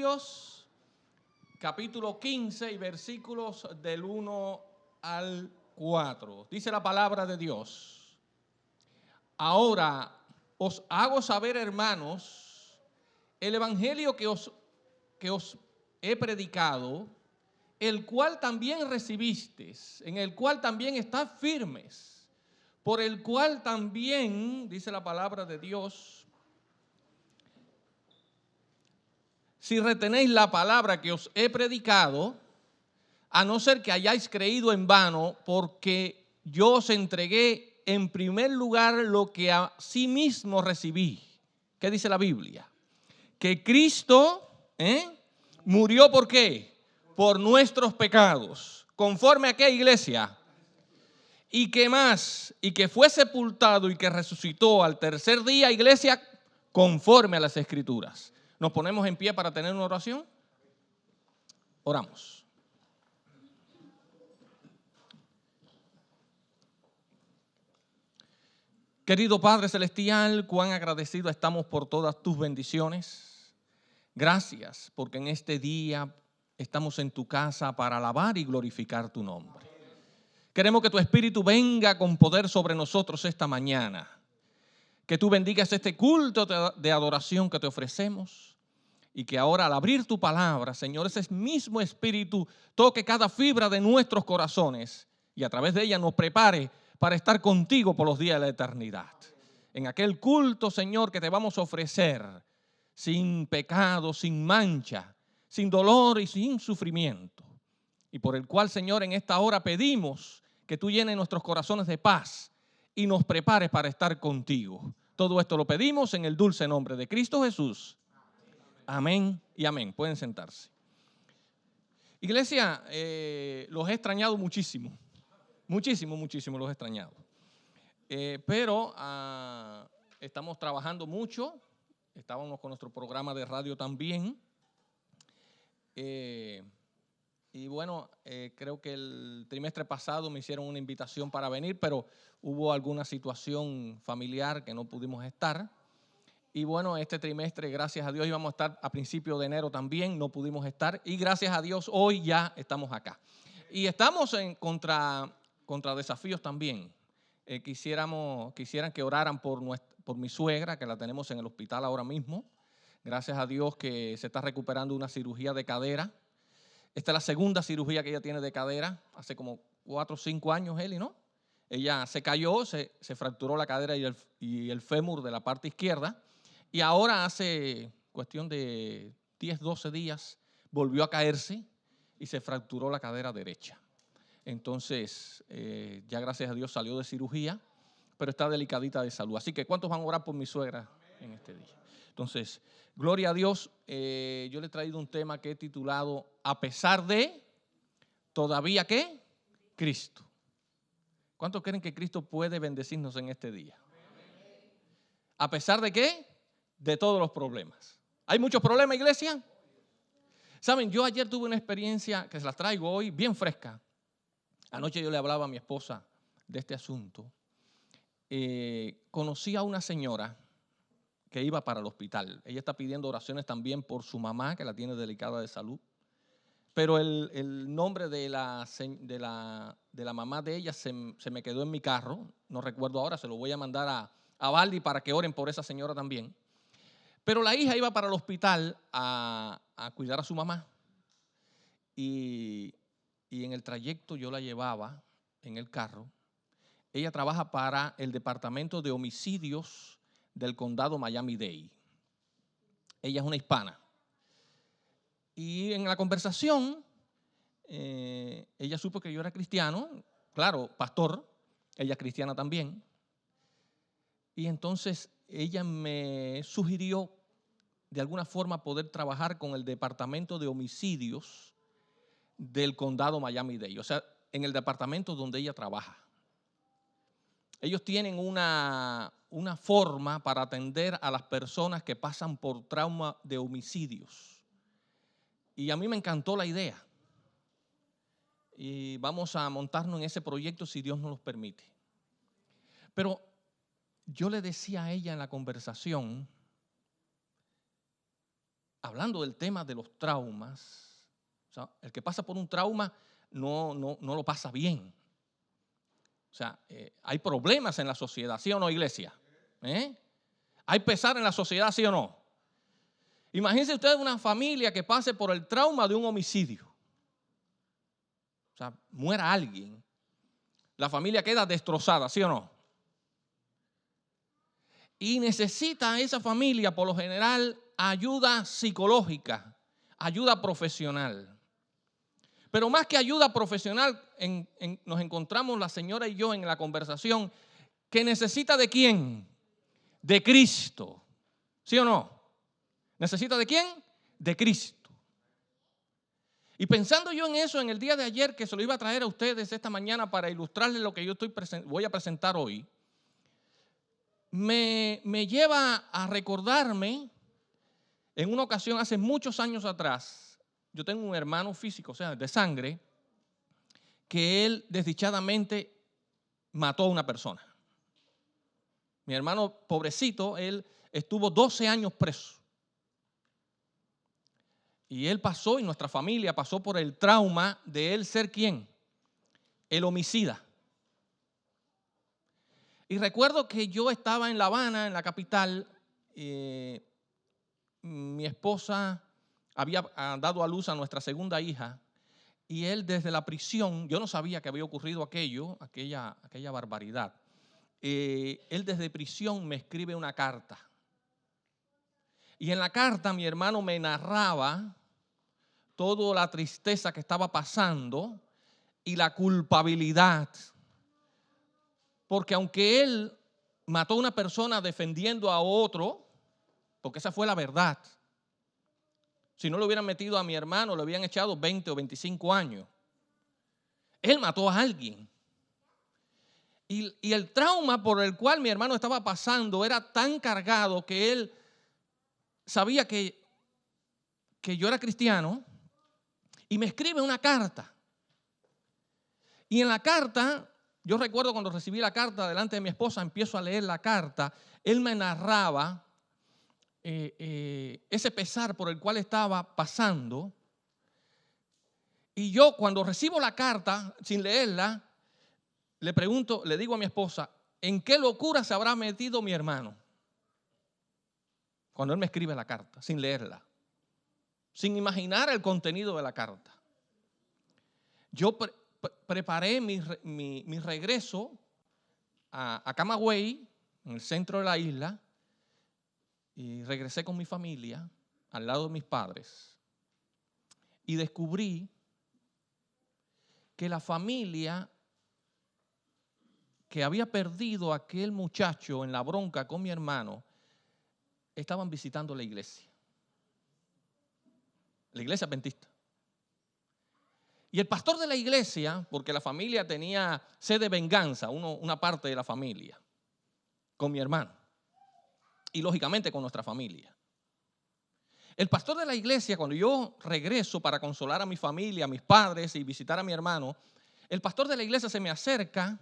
Corintios, capítulo 15 y versículos del 1 al 4. Dice la palabra de Dios: Ahora os hago saber, hermanos, el evangelio que os he predicado, el cual también recibisteis, en el cual también estáis firmes, por el cual también, dice la palabra de Dios, si retenéis la palabra que os he predicado, a no ser que hayáis creído en vano, porque yo os entregué en primer lugar lo que a sí mismo recibí. ¿Qué dice la Biblia? Que Cristo murió, ¿por qué? Por nuestros pecados. ¿Conforme a qué, iglesia? ¿Y qué más? Y que fue sepultado y que resucitó al tercer día, iglesia, conforme a las Escrituras. ¿Nos ponemos en pie para tener una oración? Oramos. Querido Padre Celestial, cuán agradecidos estamos por todas tus bendiciones. Gracias porque en este día estamos en tu casa para alabar y glorificar tu nombre. Queremos que tu Espíritu venga con poder sobre nosotros esta mañana. Que tú bendigas este culto de adoración que te ofrecemos. Y que ahora al abrir tu palabra, Señor, ese mismo Espíritu toque cada fibra de nuestros corazones y a través de ella nos prepare para estar contigo por los días de la eternidad. En aquel culto, Señor, que te vamos a ofrecer sin pecado, sin mancha, sin dolor y sin sufrimiento. Y por el cual, Señor, en esta hora pedimos que tú llenes nuestros corazones de paz y nos prepares para estar contigo. Todo esto lo pedimos en el dulce nombre de Cristo Jesús. Amén y amén. Pueden sentarse. Iglesia, los he extrañado muchísimo. Muchísimo los he extrañado. Pero estamos trabajando mucho. Estábamos con nuestro programa de radio también. Y bueno, creo que el trimestre pasado me hicieron una invitación para venir, pero hubo alguna situación familiar que no pudimos estar. Y bueno, este trimestre, gracias a Dios, íbamos a estar a principios de enero también, no pudimos estar. Y gracias a Dios, hoy ya estamos acá. Y estamos contra desafíos también. Quisieran que oraran por mi suegra, que la tenemos en el hospital ahora mismo. Gracias a Dios que se está recuperando una cirugía de cadera. Esta es la segunda cirugía que ella tiene de cadera, hace como 4 o 5 años, Eli, ¿no? Ella se cayó, se fracturó la cadera y el fémur de la parte izquierda. Y ahora hace cuestión de 10, 12 días volvió a caerse y se fracturó la cadera derecha. Entonces, ya gracias a Dios salió de cirugía, pero está delicadita de salud. Así que, ¿cuántos van a orar por mi suegra en este día? Entonces, gloria a Dios, yo le he traído un tema que he titulado A pesar de, ¿todavía qué? Cristo. ¿Cuántos creen que Cristo puede bendecirnos en este día? ¿A pesar de qué? De todos los problemas. ¿Hay muchos problemas, iglesia? Saben, yo ayer tuve una experiencia que se las traigo hoy bien fresca. Anoche yo le hablaba a mi esposa de este asunto. Conocí a una señora que iba para el hospital. Ella está pidiendo oraciones también por su mamá, que la tiene delicada de salud. Pero el nombre de la mamá de ella se me quedó en mi carro. No recuerdo ahora, se lo voy a mandar a Valdi para que oren por esa señora también. Pero la hija iba para el hospital a cuidar a su mamá. Y en el trayecto yo la llevaba en el carro. Ella trabaja para el Departamento de Homicidios del Condado Miami-Dade. Ella es una hispana. Y en la conversación, ella supo que yo era cristiano, claro, pastor, ella es cristiana también. Y entonces ella me sugirió de alguna forma poder trabajar con el Departamento de Homicidios del Condado Miami-Dade, o sea, en el departamento donde ella trabaja. Ellos tienen una forma para atender a las personas que pasan por trauma de homicidios. Y a mí me encantó la idea. Y vamos a montarnos en ese proyecto si Dios nos lo permite. Pero yo le decía a ella en la conversación hablando del tema de los traumas, o sea, el que pasa por un trauma no lo pasa bien. O sea, hay problemas en la sociedad, ¿sí o no, iglesia? ¿Hay pesar en la sociedad, sí o no? Imagínense ustedes una familia que pase por el trauma de un homicidio. O sea, muera alguien. La familia queda destrozada, ¿sí o no? Y necesita esa familia, por lo general, ayuda psicológica, ayuda profesional. Pero más que ayuda profesional, nos encontramos la señora y yo en la conversación que necesita ¿de quién? De Cristo. ¿Sí o no? ¿Necesita de quién? De Cristo. Y pensando yo en eso en el día de ayer, que se lo iba a traer a ustedes esta mañana para ilustrarles lo que yo voy a presentar hoy, me lleva a recordarme en una ocasión hace muchos años atrás. Yo tengo un hermano físico, o sea, de sangre, que él desdichadamente mató a una persona. Mi hermano pobrecito, él estuvo 12 años preso. Y él pasó, y nuestra familia pasó por el trauma de él ser ¿quién? El homicida. Y recuerdo que yo estaba en La Habana, en la capital. Mi esposa había dado a luz a nuestra segunda hija. Y él desde la prisión, yo no sabía que había ocurrido aquella barbaridad. Él desde prisión me escribe una carta. Y en la carta mi hermano me narraba toda la tristeza que estaba pasando y la culpabilidad. Porque aunque él mató a una persona defendiendo a otro, porque esa fue la verdad. Si no lo hubieran metido a mi hermano, le habían echado 20 o 25 años. Él mató a alguien. Y el trauma por el cual mi hermano estaba pasando era tan cargado que él sabía que yo era cristiano y me escribe una carta. Y en la carta, yo recuerdo cuando recibí la carta delante de mi esposa, empiezo a leer la carta, él me narraba ese pesar por el cual estaba pasando. Y yo cuando recibo la carta, sin leerla, le digo a mi esposa, ¿en qué locura se habrá metido mi hermano? Cuando él me escribe la carta, sin leerla, sin imaginar el contenido de la carta. Yo preparé mi regreso a Camagüey, en el centro de la isla, y regresé con mi familia al lado de mis padres. Y descubrí que la familia que había perdido a aquel muchacho en la bronca con mi hermano, estaban visitando la iglesia adventista. Y el pastor de la iglesia, porque la familia tenía sed de venganza, una parte de la familia, con mi hermano, y lógicamente con nuestra familia. El pastor de la iglesia, cuando yo regreso para consolar a mi familia, a mis padres y visitar a mi hermano, el pastor de la iglesia se me acerca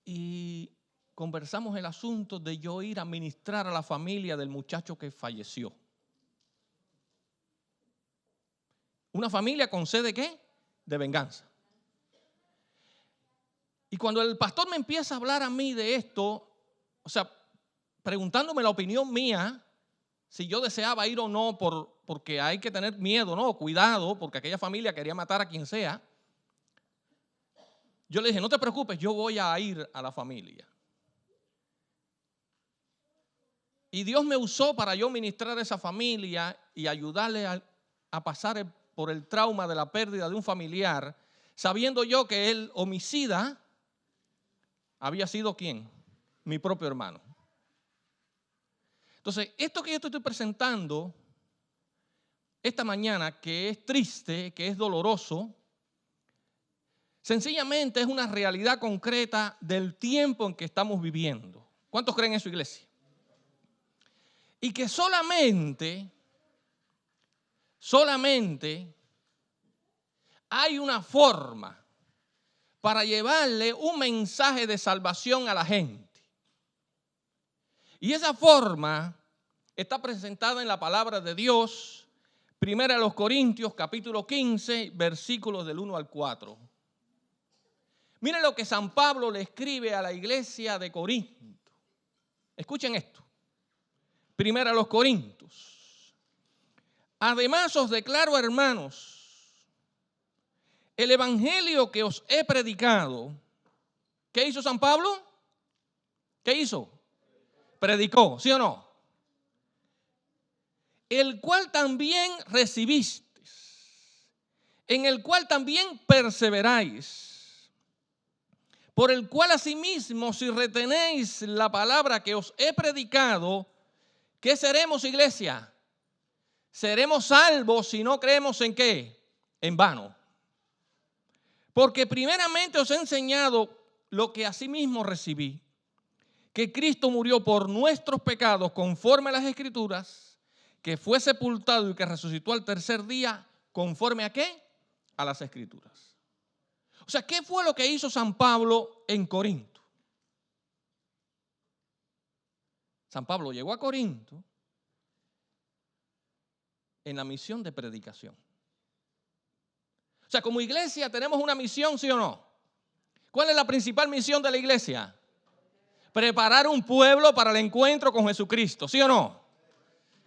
y conversamos el asunto de yo ir a ministrar a la familia del muchacho que falleció. Una familia con sed de ¿qué? De venganza. Y cuando el pastor me empieza a hablar a mí de esto, o sea, preguntándome la opinión mía, si yo deseaba ir o no, porque hay que tener miedo, no, cuidado, porque aquella familia quería matar a quien sea. Yo le dije, no te preocupes, yo voy a ir a la familia. Y Dios me usó para yo ministrar a esa familia y ayudarle a pasar por el trauma de la pérdida de un familiar, sabiendo yo que el homicida había sido ¿quién? Mi propio hermano. Entonces, esto que yo te estoy presentando esta mañana, que es triste, que es doloroso, sencillamente es una realidad concreta del tiempo en que estamos viviendo. ¿Cuántos creen en su iglesia? Y que solamente hay una forma para llevarle un mensaje de salvación a la gente. Y esa forma está presentada en la palabra de Dios, 1 Corintios, capítulo 15, versículos del 1 al 4. Miren lo que San Pablo le escribe a la iglesia de Corinto. Escuchen esto. 1 Corintios. Además os declaro, hermanos, el evangelio que os he predicado. ¿Qué hizo San Pablo? ¿Qué hizo? Predicó, ¿sí o no? El cual también recibisteis, en el cual también perseveráis, por el cual asimismo, si retenéis la palabra que os he predicado, ¿qué seremos, iglesia? Seremos salvos si no creemos en ¿qué? En vano. Porque primeramente os he enseñado lo que asimismo recibí, que Cristo murió por nuestros pecados conforme a las Escrituras, que fue sepultado y que resucitó al tercer día conforme a ¿qué? A las Escrituras. O sea, ¿qué fue lo que hizo San Pablo en Corinto? San Pablo llegó a Corinto en la misión de predicación. O sea, como iglesia tenemos una misión, ¿sí o no? ¿Cuál es la principal misión de la iglesia? Preparar un pueblo para el encuentro con Jesucristo, ¿sí o no?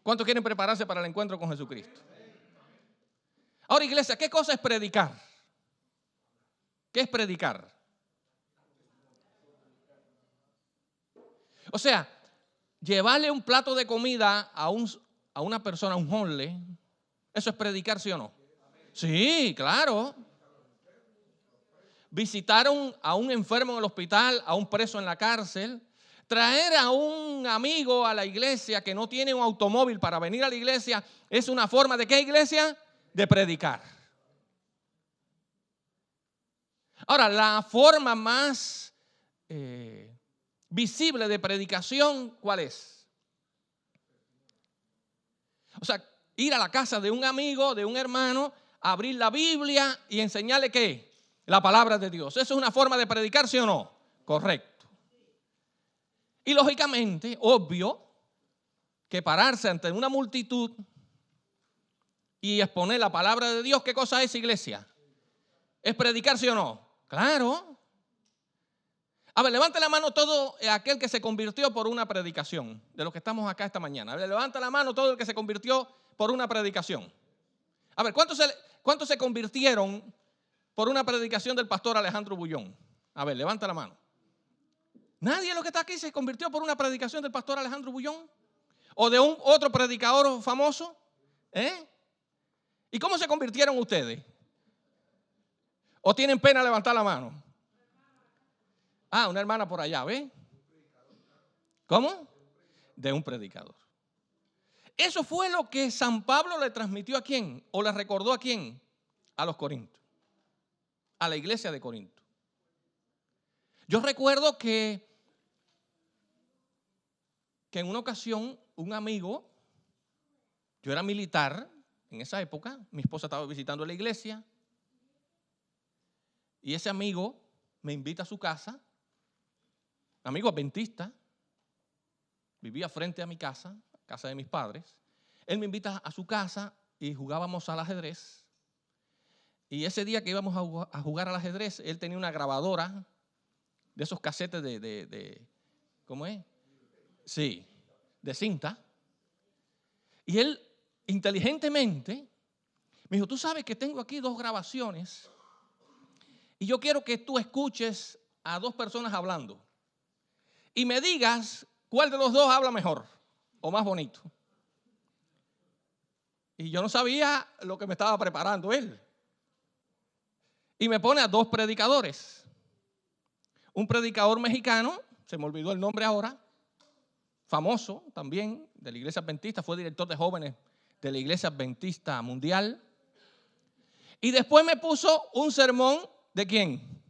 ¿Cuántos quieren prepararse para el encuentro con Jesucristo? Ahora, iglesia, ¿qué cosa es predicar? ¿Qué es predicar? O sea, llevarle un plato de comida a una persona, a un hombre, ¿eso es predicar, sí o no? Sí, claro. Visitar a un enfermo en el hospital, a un preso en la cárcel, traer a un amigo a la iglesia que no tiene un automóvil para venir a la iglesia, es una forma de ¿qué, iglesia? De predicar. Ahora, la forma más visible de predicación, ¿cuál es? O sea, ir a la casa de un amigo, de un hermano, abrir la Biblia y enseñarle ¿qué? La palabra de Dios. ¿Eso es una forma de predicar, sí o no? Correcto. Y lógicamente, obvio, que pararse ante una multitud y exponer la palabra de Dios, ¿qué cosa es, iglesia? ¿Es predicar, sí o no? Claro. A ver, levante la mano todo aquel que se convirtió por una predicación, de los que estamos acá esta mañana. A ver, levanta la mano todo el que se convirtió por una predicación. A ver, ¿cuántos se convirtieron por una predicación del pastor Alejandro Bullón? A ver, levanta la mano. ¿Nadie de los que está aquí se convirtió por una predicación del pastor Alejandro Bullón? ¿O de un otro predicador famoso? ¿Y cómo se convirtieron ustedes? ¿O tienen pena levantar la mano? Ah, una hermana por allá, ¿ve? ¿Cómo? De un predicador. Eso fue lo que San Pablo le transmitió ¿a quién? ¿O le recordó a quién? A los Corintios. A la iglesia de Corinto. Yo recuerdo que en una ocasión un amigo, yo era militar en esa época, mi esposa estaba visitando la iglesia y ese amigo me invita a su casa, amigo adventista, vivía frente a mi casa, casa de mis padres. Él me invita a su casa y jugábamos al ajedrez. Y ese día que íbamos a jugar al ajedrez, él tenía una grabadora de esos casetes de ¿cómo es? Sí, de cinta. Y él inteligentemente me dijo, tú sabes que tengo aquí 2 grabaciones y yo quiero que tú escuches a 2 personas hablando y me digas cuál de los 2 habla mejor o más bonito. Y yo no sabía lo que me estaba preparando él. Y me pone a 2 predicadores. Un predicador mexicano, se me olvidó el nombre ahora, famoso también de la iglesia adventista, fue director de jóvenes de la iglesia adventista mundial. Y después me puso un sermón, ¿de quién?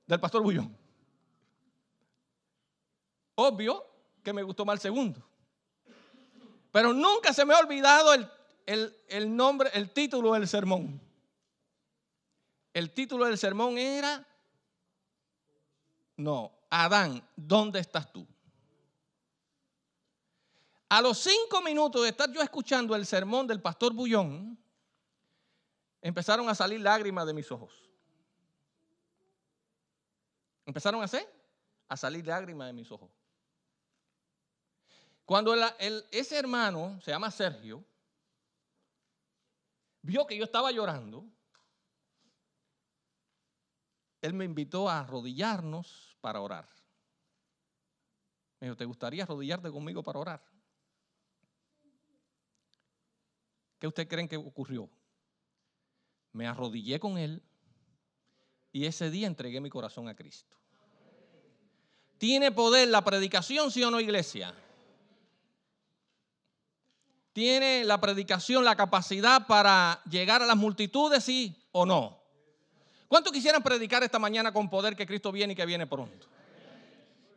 Del pastor Bullón. Obvio que me gustó más el segundo. Pero nunca se me ha olvidado el nombre, el título del sermón. El título del sermón era, Adán, ¿dónde estás tú? A los 5 minutos de estar yo escuchando el sermón del pastor Bullón, empezaron a salir lágrimas de mis ojos. Empezaron a salir lágrimas de mis ojos. Cuando ese hermano, se llama Sergio, vio que yo estaba llorando, él me invitó a arrodillarnos para orar. Me dijo, ¿te gustaría arrodillarte conmigo para orar? ¿Qué ustedes creen que ocurrió? Me arrodillé con él y ese día entregué mi corazón a Cristo. ¿Tiene poder la predicación, sí o no, iglesia? ¿Tiene la predicación la capacidad para llegar a las multitudes, sí o no? ¿Cuántos quisieran predicar esta mañana con poder que Cristo viene y que viene pronto?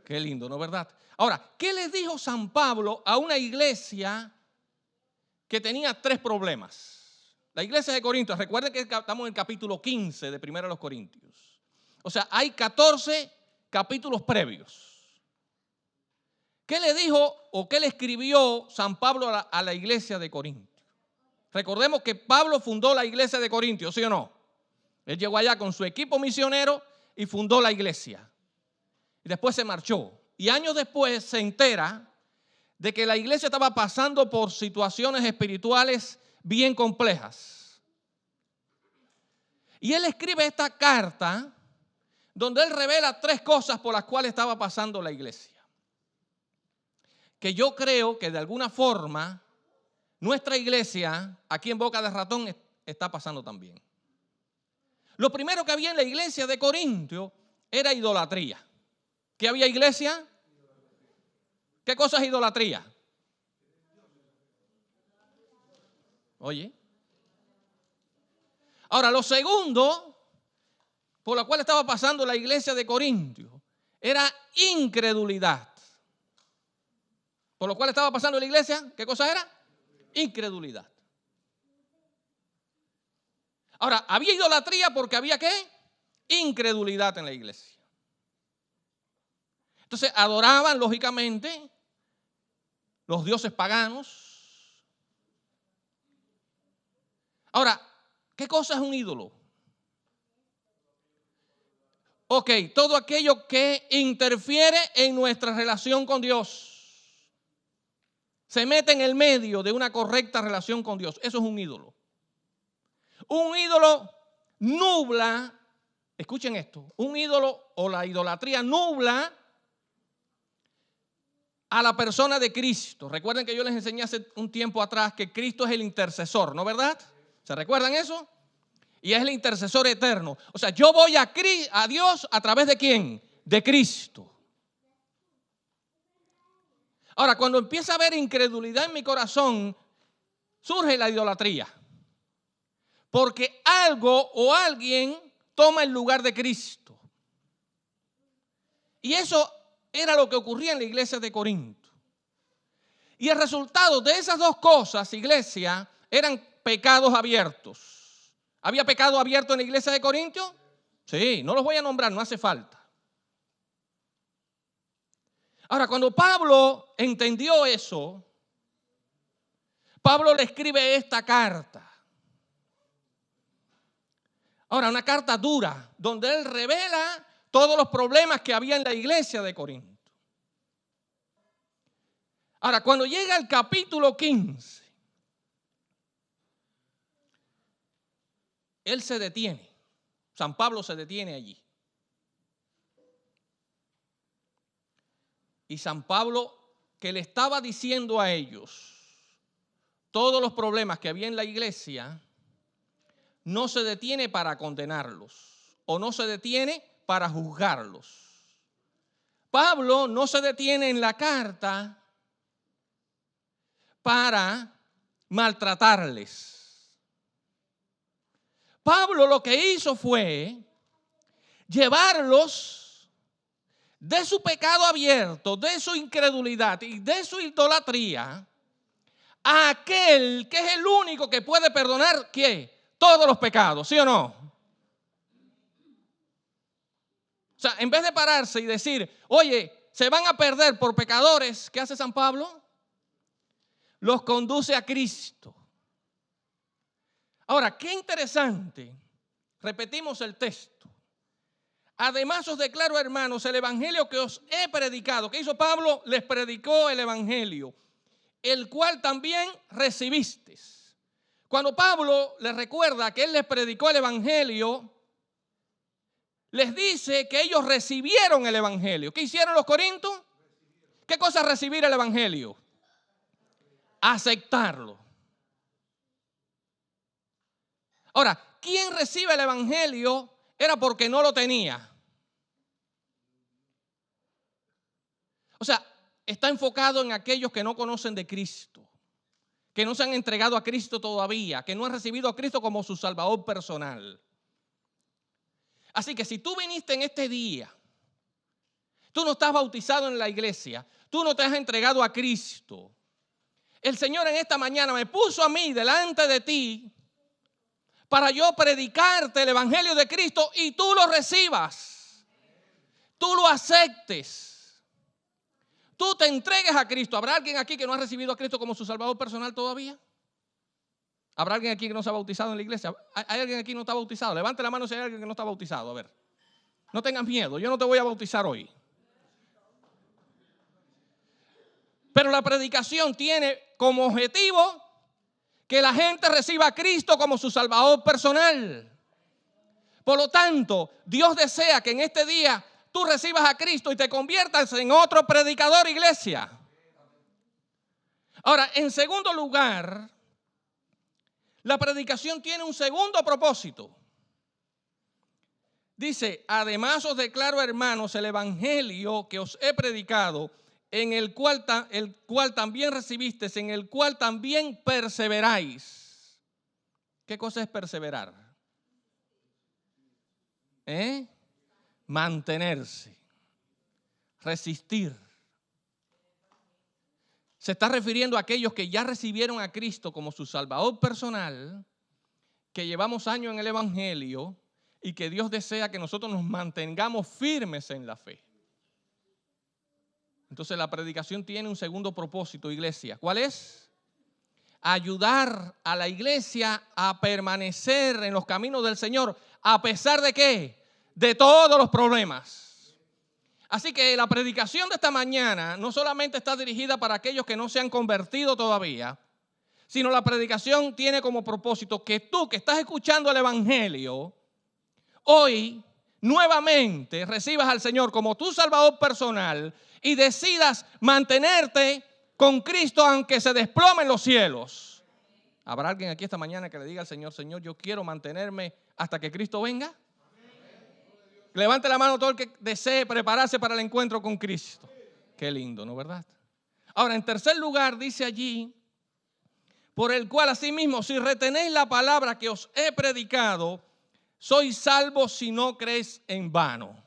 Qué lindo, ¿no es verdad? Ahora, ¿qué les dijo San Pablo a una iglesia que tenía 3 problemas? La iglesia de Corintios, recuerden que estamos en el capítulo 15 de 1 de los Corintios. O sea, hay 14 capítulos previos. ¿Qué le dijo o qué le escribió San Pablo a la iglesia de Corintios? Recordemos que Pablo fundó la iglesia de Corintios, ¿sí o no? Él llegó allá con su equipo misionero y fundó la iglesia. Y después se marchó. Y años después se entera de que la iglesia estaba pasando por situaciones espirituales bien complejas. Y él escribe esta carta donde él revela 3 cosas por las cuales estaba pasando la iglesia. Que yo creo que de alguna forma nuestra iglesia aquí en Boca de Ratón está pasando también. Lo primero que había en la iglesia de Corintios era idolatría. ¿Qué había, iglesia? ¿Qué cosa es idolatría? Oye. Ahora, lo segundo por lo cual estaba pasando la iglesia de Corintios era incredulidad. Por lo cual estaba pasando la iglesia, ¿qué cosa era? Incredulidad. Ahora, había idolatría porque había ¿qué? Incredulidad en la iglesia. Entonces adoraban, lógicamente, los dioses paganos. Ahora, ¿qué cosa es un ídolo? Ok, todo aquello que interfiere en nuestra relación con Dios. Se mete en el medio de una correcta relación con Dios. Eso es un ídolo. Un ídolo nubla, escuchen esto, un ídolo o la idolatría nubla a la persona de Cristo. Recuerden que yo les enseñé hace un tiempo atrás que Cristo es el intercesor, ¿no verdad? ¿Se recuerdan eso? Y es el intercesor eterno. O sea, yo voy a Dios a través de ¿quién? De Cristo. Ahora, cuando empieza a haber incredulidad en mi corazón, surge la idolatría. Porque algo o alguien toma el lugar de Cristo. Y eso era lo que ocurría en la iglesia de Corinto. Y el resultado de esas 2 cosas, iglesia, eran pecados abiertos. ¿Había pecado abierto en la iglesia de Corintios? Sí, no los voy a nombrar, no hace falta. Ahora, cuando Pablo entendió eso, Pablo le escribe esta carta. Ahora, una carta dura, donde él revela todos los problemas que había en la iglesia de Corinto. Ahora, cuando llega al capítulo 15, él se detiene. San Pablo se detiene allí. Y San Pablo, que le estaba diciendo a ellos todos los problemas que había en la iglesia, no se detiene para condenarlos o no se detiene para juzgarlos. Pablo no se detiene en la carta para maltratarles. Pablo lo que hizo fue llevarlos de su pecado abierto, de su incredulidad y de su idolatría a aquel que es el único que puede perdonar ¿qué? Todos los pecados, ¿sí o no? O sea, en vez de pararse y decir, oye, se van a perder por pecadores, ¿qué hace San Pablo? los conduce a Cristo. Ahora, qué interesante. Repetimos el texto. Además os declaro, hermanos, el evangelio que os he predicado. ¿Qué hizo Pablo? Les predicó el evangelio, el cual también recibisteis. Cuando Pablo les recuerda que él les predicó el evangelio, les dice que ellos recibieron el evangelio. ¿Qué hicieron los corintios? ¿Qué cosa es recibir el evangelio? Aceptarlo. Ahora, ¿quién recibe el evangelio? Era porque no lo tenía. O sea, está enfocado en aquellos que no conocen de Cristo, que no se han entregado a Cristo todavía, que no han recibido a Cristo como su Salvador personal. Así que si tú viniste en este día, tú no estás bautizado en la iglesia, tú no te has entregado a Cristo, el Señor en esta mañana me puso a mí delante de ti para yo predicarte el evangelio de Cristo y tú lo recibas, tú lo aceptes, tú te entregues a Cristo. ¿Habrá alguien aquí que no ha recibido a Cristo como su Salvador personal todavía? ¿Habrá alguien aquí que no se ha bautizado en la iglesia? ¿Hay alguien aquí que no está bautizado? Levante la mano si hay alguien que no está bautizado. A ver, no tengas miedo, yo no te voy a bautizar hoy. Pero la predicación tiene como objetivo que la gente reciba a Cristo como su Salvador personal. Por lo tanto, Dios desea que en este día tú recibas a Cristo y te conviertas en otro predicador, iglesia. Ahora, en segundo lugar, la predicación tiene un segundo propósito. Dice, además os declaro, hermanos, el evangelio que os he predicado, en el cual también recibisteis, en el cual también perseveráis. ¿Qué cosa es perseverar? Mantenerse, resistir. Se está refiriendo a aquellos que ya recibieron a Cristo como su Salvador personal, que llevamos años en el evangelio y que Dios desea que nosotros nos mantengamos firmes en la fe. Entonces la predicación tiene un segundo propósito, iglesia. ¿Cuál es? Ayudar a la iglesia a permanecer en los caminos del Señor, a pesar de ¿qué? De todos los problemas. Así que la predicación de esta mañana no solamente está dirigida para aquellos que no se han convertido todavía, sino la predicación tiene como propósito que tú que estás escuchando el evangelio, hoy nuevamente recibas al Señor como tu Salvador personal y decidas mantenerte con Cristo aunque se desplomen los cielos. ¿Habrá alguien aquí esta mañana que le diga al Señor, Señor, yo quiero mantenerme hasta que Cristo venga? Levante la mano todo el que desee prepararse para el encuentro con Cristo. Qué lindo, ¿no verdad? Ahora, en tercer lugar, dice allí, por el cual asimismo, si retenéis la palabra que os he predicado, sois salvos si no creéis en vano.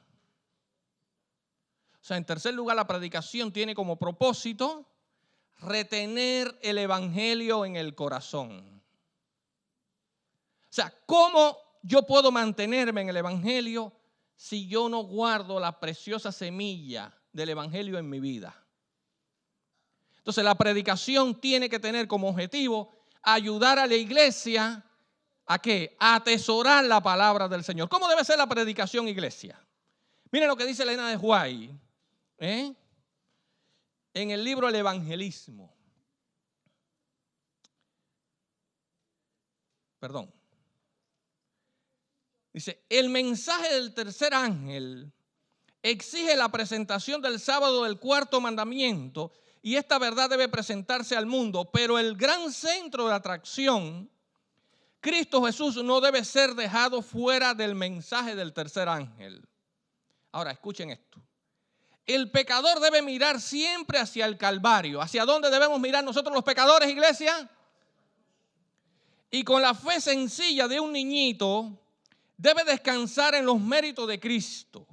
O sea, en tercer lugar, la predicación tiene como propósito retener el evangelio en el corazón. O sea, ¿cómo yo puedo mantenerme en el evangelio si yo no guardo la preciosa semilla del evangelio en mi vida? Entonces la predicación tiene que tener como objetivo ayudar a la iglesia ¿a qué? A atesorar la palabra del Señor. ¿Cómo debe ser la predicación, iglesia? Miren lo que dice Elena de White en el libro El Evangelismo. Dice, el mensaje del tercer ángel exige la presentación del sábado del cuarto mandamiento y esta verdad debe presentarse al mundo, pero el gran centro de atracción, Cristo Jesús, no debe ser dejado fuera del mensaje del tercer ángel. Ahora, escuchen esto. El pecador debe mirar siempre hacia el Calvario. ¿Hacia dónde debemos mirar nosotros los pecadores, iglesia? Y con la fe sencilla de un niñito, debe descansar en los méritos de Cristo,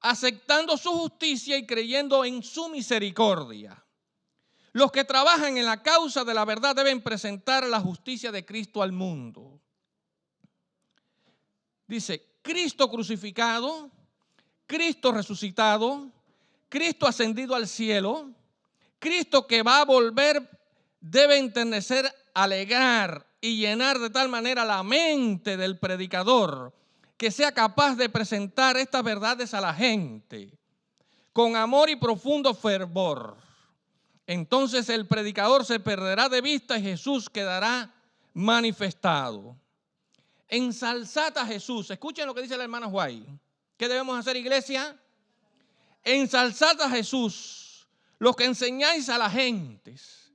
aceptando su justicia y creyendo en su misericordia. Los que trabajan en la causa de la verdad deben presentar la justicia de Cristo al mundo. Dice, Cristo crucificado, Cristo resucitado, Cristo ascendido al cielo, Cristo que va a volver debe enternecer, alegrar y llenar de tal manera la mente del predicador que sea capaz de presentar estas verdades a la gente con amor y profundo fervor. Entonces el predicador se perderá de vista y Jesús quedará manifestado. Ensalzad a Jesús. Escuchen lo que dice la hermana White. ¿Qué debemos hacer, iglesia? Ensalzad a Jesús, lo que enseñáis a las gentes.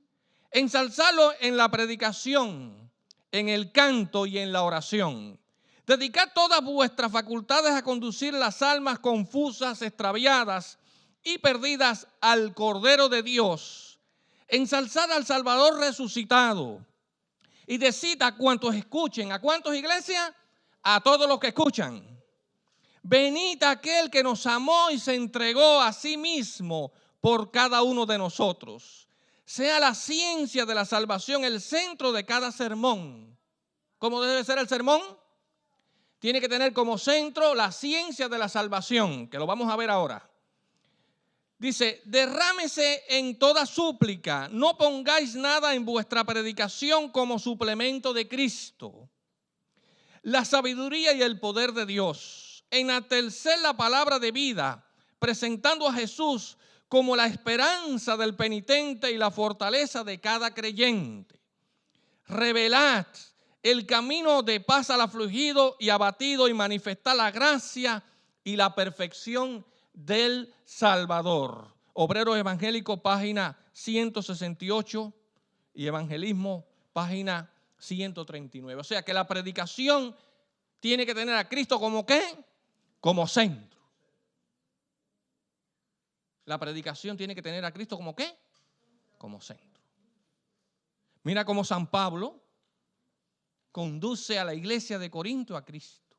Ensalzadlo en la predicación, en el canto y en la oración. Dedicad todas vuestras facultades a conducir las almas confusas, extraviadas y perdidas al Cordero de Dios. Ensalzad al Salvador resucitado. Y decid a cuantos escuchen. ¿A cuántos, iglesia? A todos los que escuchan. Venid a aquel que nos amó y se entregó a sí mismo por cada uno de nosotros. Sea la ciencia de la salvación el centro de cada sermón. ¿Cómo debe ser el sermón? Tiene que tener como centro la ciencia de la salvación, que lo vamos a ver ahora. Dice, derrámese en toda súplica, no pongáis nada en vuestra predicación como suplemento de Cristo. La sabiduría y el poder de Dios, enaltecer la palabra de vida, presentando a Jesús como la esperanza del penitente y la fortaleza de cada creyente. Revelad el camino de paz al afligido y abatido y manifestar la gracia y la perfección del Salvador. Obreros Evangélicos, página 168 y Evangelismo, página 139. O sea que la predicación tiene que tener a Cristo como ¿qué? Como centro. La predicación tiene que tener a Cristo como ¿qué? Como centro. Mira cómo San Pablo conduce a la iglesia de Corinto a Cristo.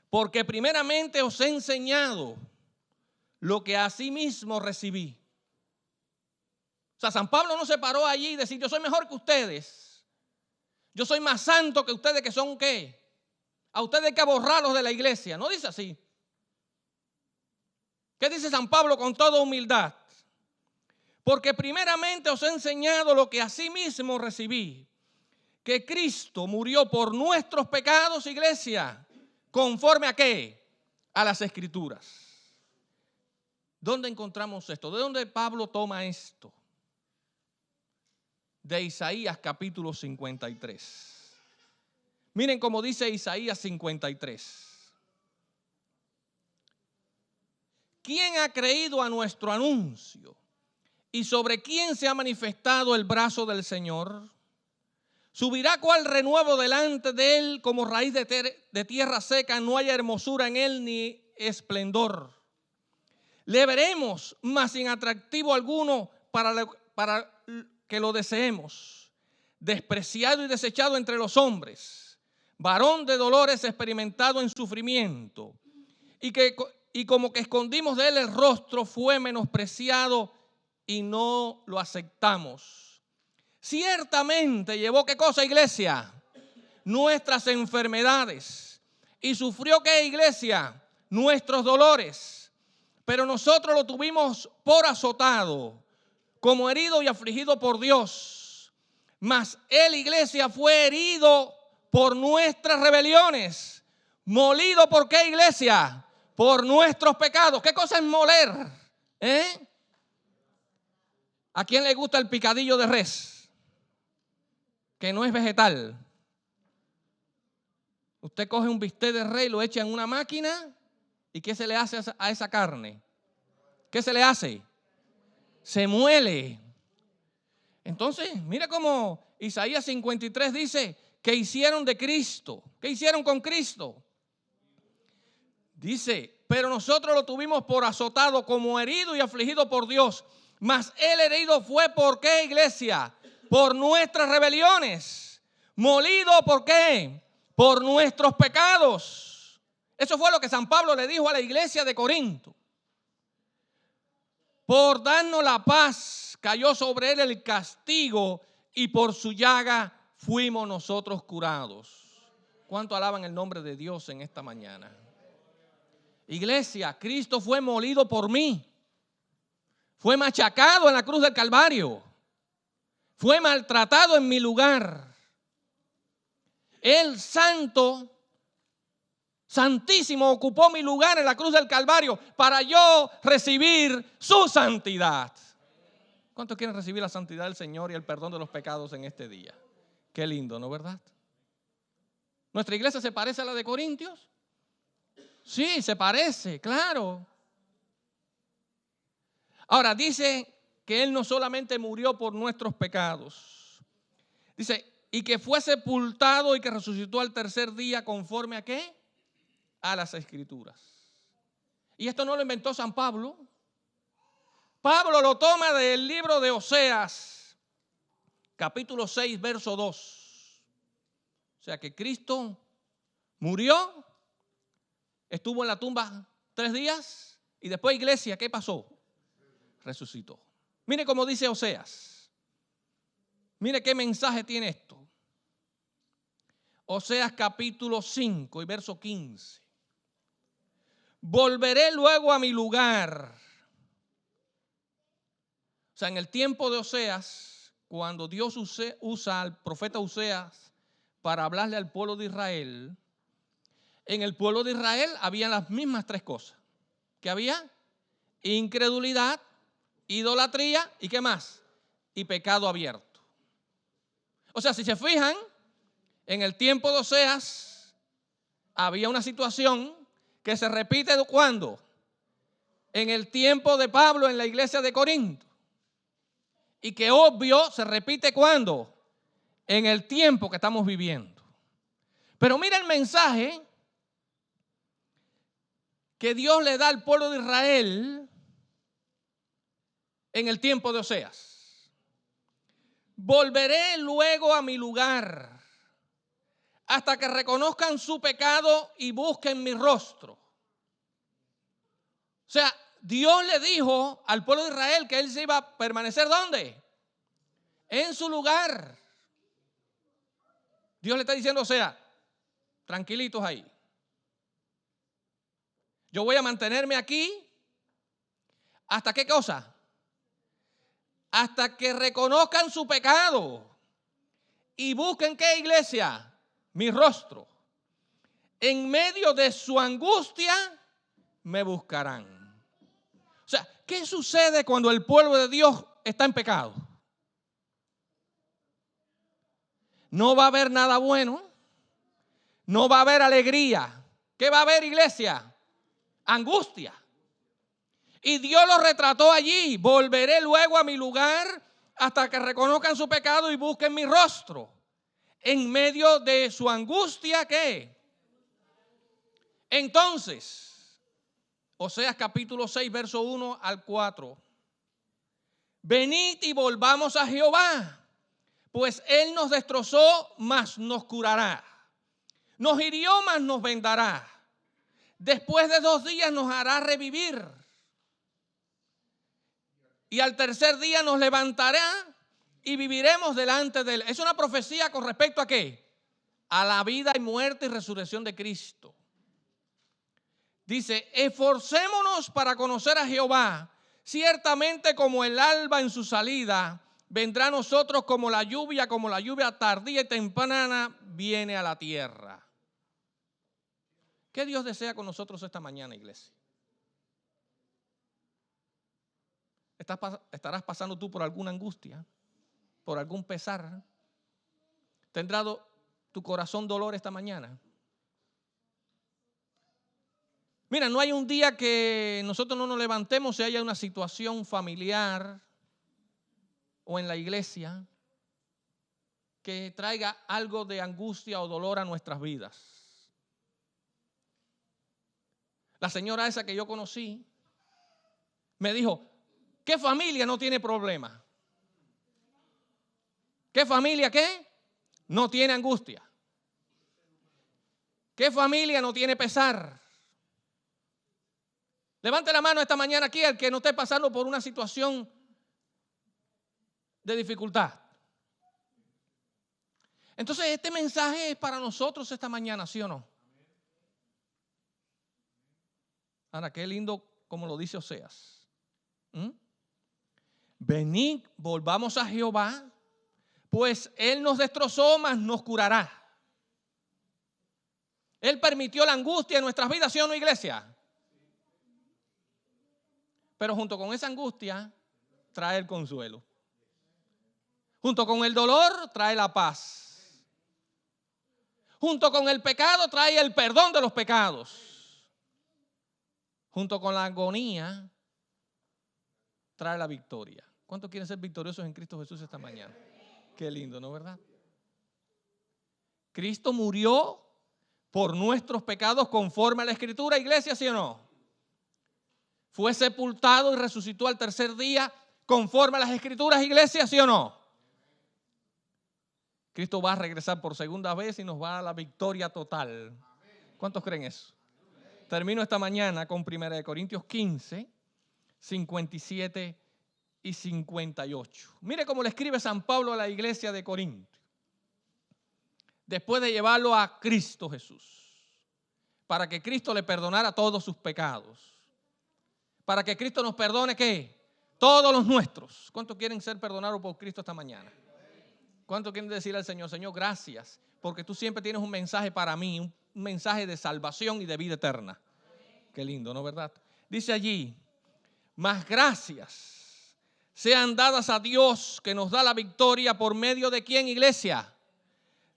Porque primeramente os he enseñado lo que asimismo recibí. O sea, San Pablo no se paró allí y decir, yo soy mejor que ustedes. Yo soy más santo que ustedes, que son ¿qué? A ustedes hay que borrarlos de la iglesia. No dice así. ¿Qué dice San Pablo con toda humildad? Porque primeramente os he enseñado lo que asimismo recibí. Que Cristo murió por nuestros pecados, iglesia. ¿Conforme a qué? A las Escrituras. ¿Dónde encontramos esto? ¿De dónde Pablo toma esto? De Isaías capítulo 53. Miren cómo dice Isaías 53. ¿Quién ha creído a nuestro anuncio? ¿Y sobre quién se ha manifestado el brazo del Señor? Subirá cual renuevo delante de él, como raíz de tierra seca, no haya hermosura en él ni esplendor. Le veremos, mas sin atractivo alguno para que lo deseemos. Despreciado y desechado entre los hombres, varón de dolores, experimentado en sufrimiento, y como que escondimos de él el rostro, fue menospreciado y no lo aceptamos. Ciertamente llevó, ¿qué cosa, iglesia? Nuestras enfermedades. ¿Y sufrió qué, iglesia? Nuestros dolores. Pero nosotros lo tuvimos por azotado, como herido y afligido por Dios. Mas él, iglesia, fue herido por nuestras rebeliones. Molido, ¿por qué, iglesia? Por nuestros pecados. ¿Qué cosa es moler? ¿A quién le gusta el picadillo de res? Que no es vegetal. Usted coge un bistec de res y lo echa en una máquina, ¿y qué se le hace a esa carne? ¿Qué se le hace? Se muele. Entonces, mira cómo Isaías 53 dice que hicieron de Cristo. ¿Qué hicieron con Cristo? Dice, pero nosotros lo tuvimos por azotado, como herido y afligido por Dios. Mas el herido fue, ¿por qué, iglesia? Por nuestras rebeliones. Molido, ¿por qué? Por nuestros pecados. Eso fue lo que San Pablo le dijo a la iglesia de Corinto. Por darnos la paz, cayó sobre él el castigo, y por su llaga fuimos nosotros curados. ¿Cuánto alaban el nombre de Dios en esta mañana? Iglesia, Cristo fue molido por mí. Fue machacado en la cruz del Calvario. fue maltratado en mi lugar. Él, santísimo, ocupó mi lugar en la cruz del Calvario para yo recibir su santidad. ¿Cuántos quieren recibir la santidad del Señor y el perdón de los pecados en este día? Qué lindo, ¿no es verdad? ¿Nuestra iglesia se parece a la de Corintios? Sí, se parece, claro. Ahora, dice que Él no solamente murió por nuestros pecados. Dice, y que fue sepultado y que resucitó al tercer día conforme a ¿qué? A las Escrituras. Y esto no lo inventó San Pablo. Pablo lo toma del libro de Oseas, capítulo 6, verso 2. O sea que Cristo murió, estuvo en la tumba 3 días y después, iglesia, ¿qué pasó? Resucitó. Mire cómo dice Oseas. Mire qué mensaje tiene esto. Oseas capítulo 5 y verso 15. Volveré luego a mi lugar. O sea, en el tiempo de Oseas, cuando Dios usa al profeta Oseas para hablarle al pueblo de Israel, en el pueblo de Israel habían las mismas 3 cosas. ¿Qué había? Incredulidad, idolatría y ¿qué más? Y pecado abierto. O sea, si se fijan, en el tiempo de Oseas había una situación que se repite ¿cuándo? En el tiempo de Pablo en la iglesia de Corinto. Y que obvio se repite ¿cuándo? En el tiempo que estamos viviendo. Pero mira el mensaje que Dios le da al pueblo de Israel en el tiempo de Oseas. Volveré luego a mi lugar hasta que reconozcan su pecado y busquen mi rostro. O sea, Dios le dijo al pueblo de Israel que Él se iba a permanecer ¿dónde? En su lugar. Dios le está diciendo, o sea, tranquilitos ahí. Yo voy a mantenerme aquí. ¿Hasta qué cosa? Hasta que reconozcan su pecado y busquen ¿qué, iglesia? Mi rostro. En medio de su angustia me buscarán. O sea, ¿qué sucede cuando el pueblo de Dios está en pecado? No va a haber nada bueno. No va a haber alegría. ¿Qué va a haber, iglesia? Angustia. Y Dios lo retrató allí. Volveré luego a mi lugar hasta que reconozcan su pecado y busquen mi rostro. En medio de su angustia, ¿qué? Entonces, Oseas capítulo 6, verso 1 al 4. Venid y volvamos a Jehová, pues Él nos destrozó, mas nos curará. Nos hirió, mas nos vendará. Después de 2 días nos hará revivir. Y al tercer día nos levantará y viviremos delante de Él. Es una profecía con respecto a ¿qué? A la vida y muerte y resurrección de Cristo. Dice, esforcémonos para conocer a Jehová. Ciertamente como el alba en su salida, vendrá a nosotros como la lluvia tardía y temprana viene a la tierra. ¿Qué Dios desea con nosotros esta mañana, iglesia? ¿Estarás pasando tú por alguna angustia? ¿Por algún pesar? ¿Tendrá tu corazón dolor esta mañana? Mira, no hay un día que nosotros no nos levantemos si haya una situación familiar o en la iglesia que traiga algo de angustia o dolor a nuestras vidas. La señora esa que yo conocí me dijo, ¿qué familia no tiene problema? ¿Qué familia qué? No tiene angustia. ¿Qué familia no tiene pesar? Levante la mano esta mañana aquí al que no esté pasando por una situación de dificultad. Entonces este mensaje es para nosotros esta mañana, ¿sí o no? Ahora, qué lindo como lo dice Oseas. Venid, volvamos a Jehová, Pues Él nos destrozó, mas nos curará. Él permitió la angustia en nuestras vidas, ¿sí o no, iglesia? Pero junto con esa angustia trae el consuelo. Junto con el dolor trae la paz. Junto con el pecado trae el perdón de los pecados. Junto con la agonía trae la victoria. ¿Cuántos quieren ser victoriosos en Cristo Jesús esta mañana? Qué lindo, ¿no es verdad? Cristo murió por nuestros pecados conforme a la Escritura, iglesia, ¿sí o no? Fue sepultado y resucitó al tercer día conforme a las Escrituras, iglesia, ¿sí o no? Cristo va a regresar por segunda vez y nos va a dar la victoria total. ¿Cuántos creen eso? Termino esta mañana con 1 Corintios 15, 57 y 58. Mire cómo le escribe San Pablo a la iglesia de Corinto. Después de llevarlo a Cristo Jesús, para que Cristo le perdonara todos sus pecados, para que Cristo nos perdone, ¿qué? Todos los nuestros. ¿Cuántos quieren ser perdonados por Cristo esta mañana? ¿Cuántos quieren decir al Señor, Señor, gracias, porque tú siempre tienes un mensaje para mí, un mensaje de salvación y de vida eterna? Qué lindo, ¿no es verdad? Dice allí, mas gracias sean dadas a Dios que nos da la victoria por medio de ¿quién, iglesia?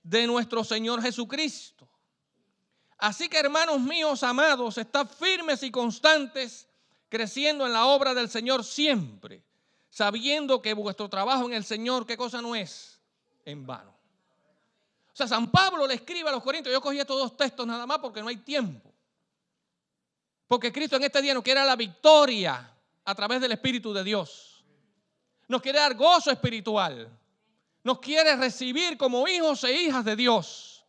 De nuestro Señor Jesucristo. Así que, hermanos míos amados, estad firmes y constantes, creciendo en la obra del Señor siempre, sabiendo que vuestro trabajo en el Señor, ¿qué cosa no es? En vano. O sea, San Pablo le escribe a los Corintios. Yo cogí estos dos textos nada más porque no hay tiempo. Porque Cristo en este día nos quiere dar la victoria a través del Espíritu de Dios. Nos quiere dar gozo espiritual. Nos quiere recibir como hijos e hijas de Dios.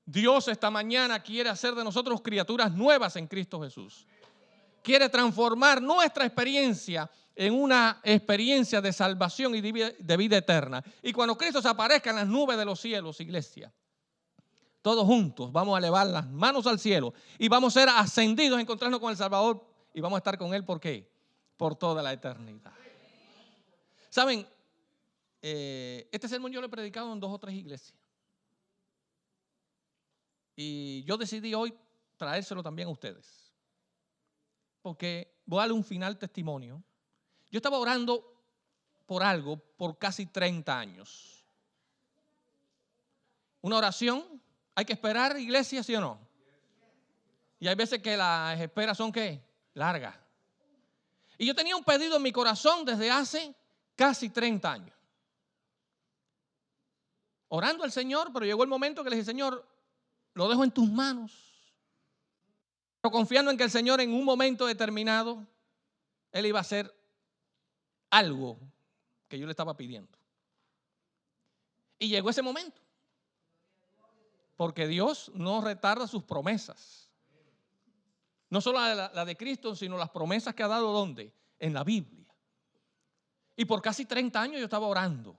Dios esta mañana quiere hacer de nosotros criaturas nuevas en Cristo Jesús. Quiere transformar nuestra experiencia en una experiencia de salvación y de vida eterna. Y cuando Cristo se aparezca en las nubes de los cielos, iglesia, todos juntos vamos a elevar las manos al cielo y vamos a ser ascendidos a encontrarnos con el Salvador y vamos a estar con Él. ¿Por qué? Por toda la eternidad. ¿Saben? Este sermón yo lo he predicado en 2 o 3 iglesias. Y yo decidí hoy traérselo también a ustedes. Porque voy a darle un final testimonio. Yo estaba orando por algo por casi 30 años. Una oración, hay que esperar, iglesia, ¿sí o no? Y hay veces que las esperas son, ¿qué? Largas. Y yo tenía un pedido en mi corazón desde hace casi 30 años. Orando al Señor, pero llegó el momento que le dije, Señor, lo dejo en tus manos. Pero confiando en que el Señor en un momento determinado, Él iba a hacer algo que yo le estaba pidiendo. Y llegó ese momento. Porque Dios no retarda sus promesas. No solo la de Cristo, sino las promesas que ha dado, ¿dónde? En la Biblia. Y por casi 30 años yo estaba orando.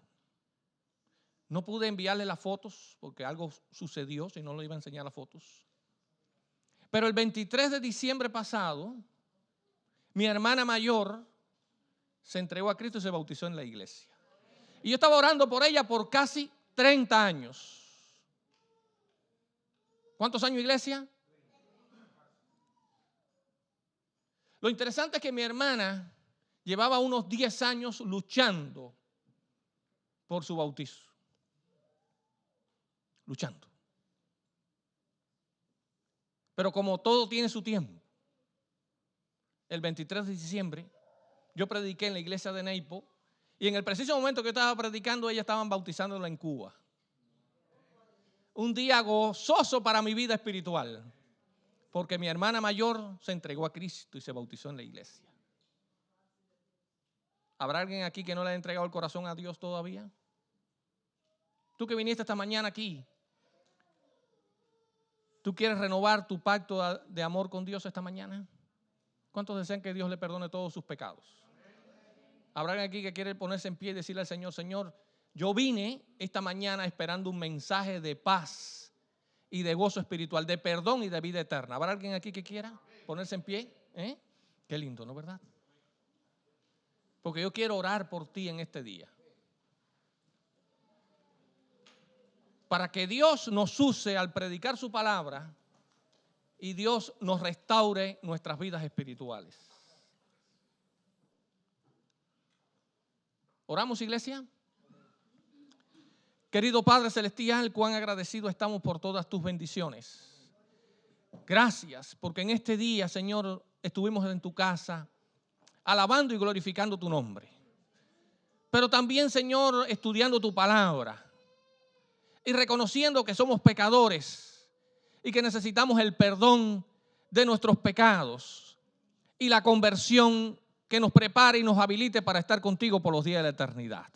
No pude enviarle las fotos porque algo sucedió, si no le iba a enseñar las fotos. Pero el 23 de diciembre pasado, mi hermana mayor se entregó a Cristo y se bautizó en la iglesia. Y yo estaba orando por ella por casi 30 años. ¿Cuántos años, iglesia? Lo interesante es que mi hermana llevaba unos 10 años luchando por su bautizo. Luchando. Pero como todo tiene su tiempo, el 23 de diciembre yo prediqué en la iglesia de Neipo y en el preciso momento que yo estaba predicando, ellas estaban bautizándola en Cuba. Un día gozoso para mi vida espiritual, porque mi hermana mayor se entregó a Cristo y se bautizó en la iglesia. ¿Habrá alguien aquí que no le ha entregado el corazón a Dios todavía? Tú que viniste esta mañana aquí, ¿tú quieres renovar tu pacto de amor con Dios esta mañana? ¿Cuántos desean que Dios le perdone todos sus pecados? ¿Habrá alguien aquí que quiere ponerse en pie y decirle al Señor, Señor, yo vine esta mañana esperando un mensaje de paz y de gozo espiritual, de perdón y de vida eterna? ¿Habrá alguien aquí que quiera ponerse en pie? Qué lindo, ¿no es verdad? Porque yo quiero orar por ti en este día. para que Dios nos use al predicar su palabra y Dios nos restaure nuestras vidas espirituales. ¿Oramos, iglesia? Querido Padre Celestial, cuán agradecidos estamos por todas tus bendiciones. Gracias, porque en este día, Señor, estuvimos en tu casa alabando y glorificando tu nombre. Pero también, Señor, estudiando tu palabra y reconociendo que somos pecadores y que necesitamos el perdón de nuestros pecados y la conversión que nos prepare y nos habilite para estar contigo por los días de la eternidad.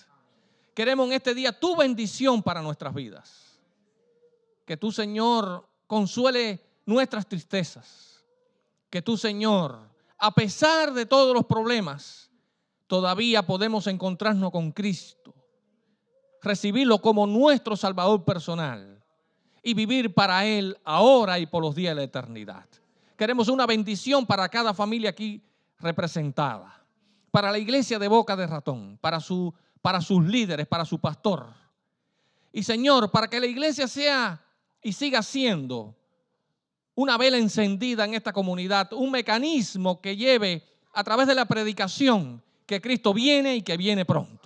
Queremos en este día tu bendición para nuestras vidas. Que tú, Señor, consuele nuestras tristezas. Que tú, Señor, a pesar de todos los problemas, todavía podemos encontrarnos con Cristo, recibirlo como nuestro Salvador personal y vivir para Él ahora y por los días de la eternidad. Queremos una bendición para cada familia aquí representada, para la iglesia de Boca de Ratón, para sus líderes, para su pastor. Y Señor, para que la iglesia sea y siga siendo una vela encendida en esta comunidad, un mecanismo que lleve a través de la predicación que Cristo viene y que viene pronto.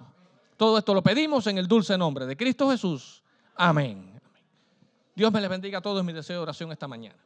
Todo esto lo pedimos en el dulce nombre de Cristo Jesús. Amén. Dios me les bendiga a todos, mi deseo de oración esta mañana.